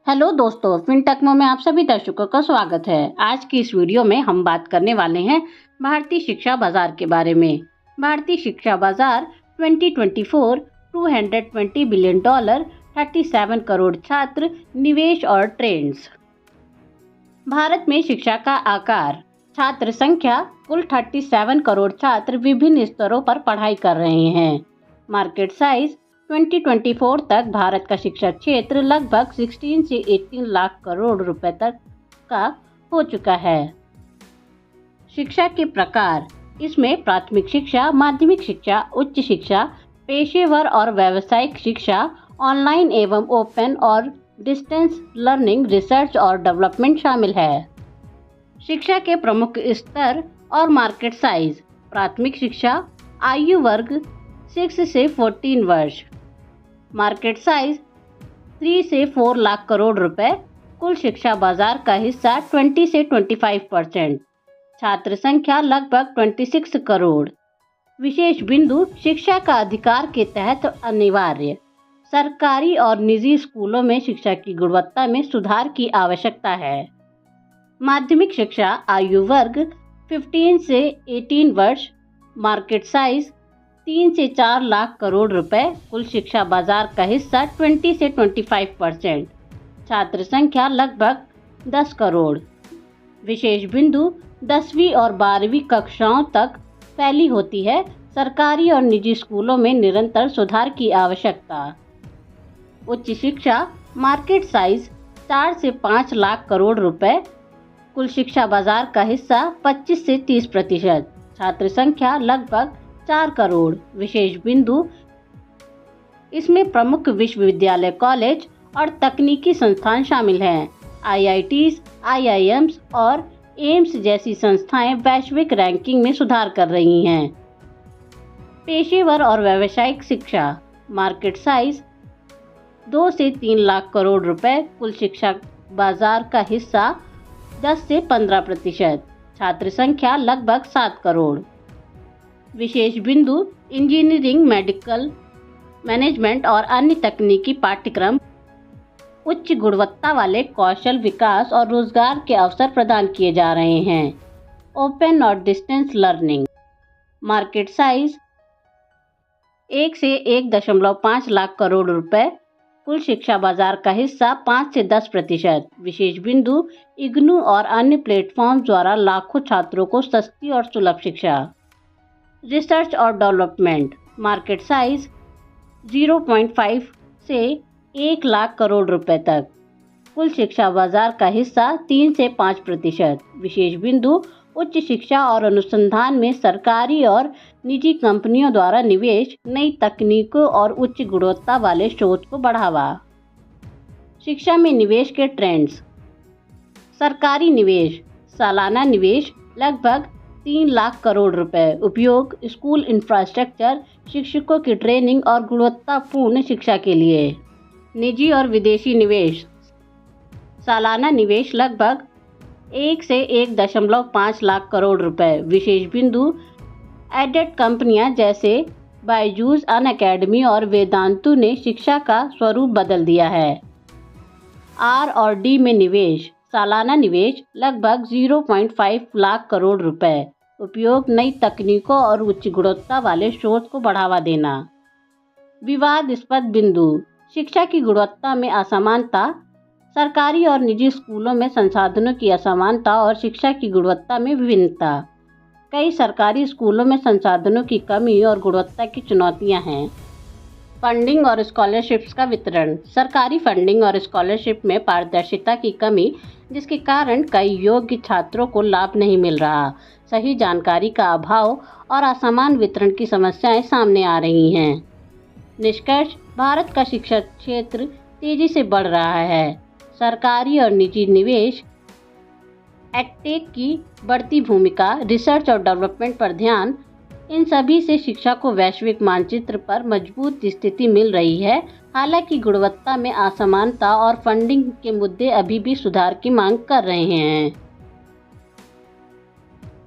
Hello दोस्तों, फिनटेक्नो में आप सभी दर्शकों का स्वागत है। आज की इस वीडियो में हम बात करने वाले हैं भारतीय शिक्षा बाजार के बारे में। भारतीय शिक्षा बाजार 2024 $220 बिलियन, 37 करोड़ छात्र, निवेश और ट्रेंड्स। भारत में शिक्षा का आकार, छात्र संख्या, कुल 37 करोड़ छात्र विभिन्न स्तरों पर पढ़ाई कर रहे हैं। मार्केट साइज, 2024 तक भारत का शिक्षा क्षेत्र लगभग 16 से 18 लाख करोड़ रुपए तक का हो चुका है। शिक्षा के प्रकार, इसमें प्राथमिक शिक्षा, माध्यमिक शिक्षा, उच्च शिक्षा, पेशेवर और व्यावसायिक शिक्षा, ऑनलाइन एवं ओपन और डिस्टेंस लर्निंग, रिसर्च और डेवलपमेंट शामिल है। शिक्षा के प्रमुख स्तर और मार्केट साइज, प्राथमिक शिक्षा, आयु वर्ग 6 से 14 वर्ष, मार्केट साइज 3 से 4 लाख करोड़ रुपए, कुल शिक्षा बाजार का हिस्सा 20 से 25%, छात्र संख्या लगभग 26 करोड़। विशेष बिंदु, शिक्षा का अधिकार के तहत अनिवार्य, सरकारी और निजी स्कूलों में शिक्षा की गुणवत्ता में सुधार की आवश्यकता है। माध्यमिक शिक्षा, आयु वर्ग 15 से 18 वर्ष, मार्केट साइज 3 से 4 लाख करोड़ रुपए, कुल शिक्षा बाजार का हिस्सा 20 से 25%, छात्र संख्या लगभग 10 करोड़। विशेष बिंदु, 10वीं और 12वीं कक्षाओं तक फैली होती है, सरकारी और निजी स्कूलों में निरंतर सुधार की आवश्यकता। उच्च शिक्षा, मार्केट साइज 4 से 5 लाख करोड़ रुपए, कुल शिक्षा बाजार का हिस्सा 25 से 30%, छात्र संख्या लगभग 4 करोड़। विशेष बिंदु, इसमें प्रमुख विश्वविद्यालय, कॉलेज और तकनीकी संस्थान शामिल हैं। IITs, IIMs और एम्स जैसी संस्थाएं वैश्विक रैंकिंग में सुधार कर रही हैं। पेशेवर और व्यावसायिक शिक्षा, मार्केट साइज 2 से 3 लाख करोड़ रुपए, कुल शिक्षा बाजार का हिस्सा 10 से 15%, छात्र संख्या लगभग 7 करोड़। विशेष बिंदु, इंजीनियरिंग, मेडिकल, मैनेजमेंट और अन्य तकनीकी पाठ्यक्रम उच्च गुणवत्ता वाले कौशल विकास और रोजगार के अवसर प्रदान किए जा रहे हैं। ओपन और डिस्टेंस लर्निंग, मार्केट साइज 1 से 1.5 लाख करोड़ रुपए, कुल शिक्षा बाजार का हिस्सा 5 से 10%। विशेष बिंदु, इग्नू और अन्य प्लेटफॉर्म द्वारा लाखों छात्रों को सस्ती और सुलभ शिक्षा। रिसर्च और डेवलपमेंट, मार्केट साइज 0.5 से 1 लाख करोड़ रुपए तक, कुल शिक्षा बाजार का हिस्सा 3 से 5%। विशेष बिंदु, उच्च शिक्षा और अनुसंधान में सरकारी और निजी कंपनियों द्वारा निवेश, नई तकनीकों और उच्च गुणवत्ता वाले शोध को बढ़ावा। शिक्षा में निवेश के ट्रेंड्स, सरकारी निवेश, सालाना निवेश लगभग 3 लाख करोड़ रुपए, उपयोग स्कूल इंफ्रास्ट्रक्चर, शिक्षकों की ट्रेनिंग और गुणवत्तापूर्ण शिक्षा के लिए। निजी और विदेशी निवेश, सालाना निवेश लगभग 1 से 1.5 लाख करोड़ रुपए। विशेष बिंदु, एडेड कंपनियां जैसे बायजूस, अनअकैडमी और वेदांतु ने शिक्षा का स्वरूप बदल दिया है। R&D में निवेश, सालाना निवेश लगभग 0.5 लाख करोड़ रुपए, उपयोग नई तकनीकों और उच्च गुणवत्ता वाले शोध को बढ़ावा देना। विवादास्पद बिंदु, शिक्षा की गुणवत्ता में असमानता, सरकारी और निजी स्कूलों में संसाधनों की असमानता और शिक्षा की गुणवत्ता में विभिन्नता। कई सरकारी स्कूलों में संसाधनों की कमी और गुणवत्ता की चुनौतियां हैं। फंडिंग और स्कॉलरशिप्स का वितरण, सरकारी फंडिंग और स्कॉलरशिप में पारदर्शिता की कमी, जिसके कारण कई योग्य छात्रों को लाभ नहीं मिल रहा। सही जानकारी का अभाव और असमान वितरण की समस्याएं सामने आ रही हैं। निष्कर्ष, भारत का शिक्षा क्षेत्र तेजी से बढ़ रहा है। सरकारी और निजी निवेश, एडटेक की बढ़ती भूमिका, रिसर्च और डेवलपमेंट पर ध्यान, इन सभी से शिक्षा को वैश्विक मानचित्र पर मजबूत स्थिति मिल रही है। हालांकि गुणवत्ता में असमानता और फंडिंग के मुद्दे अभी भी सुधार की मांग कर रहे हैं।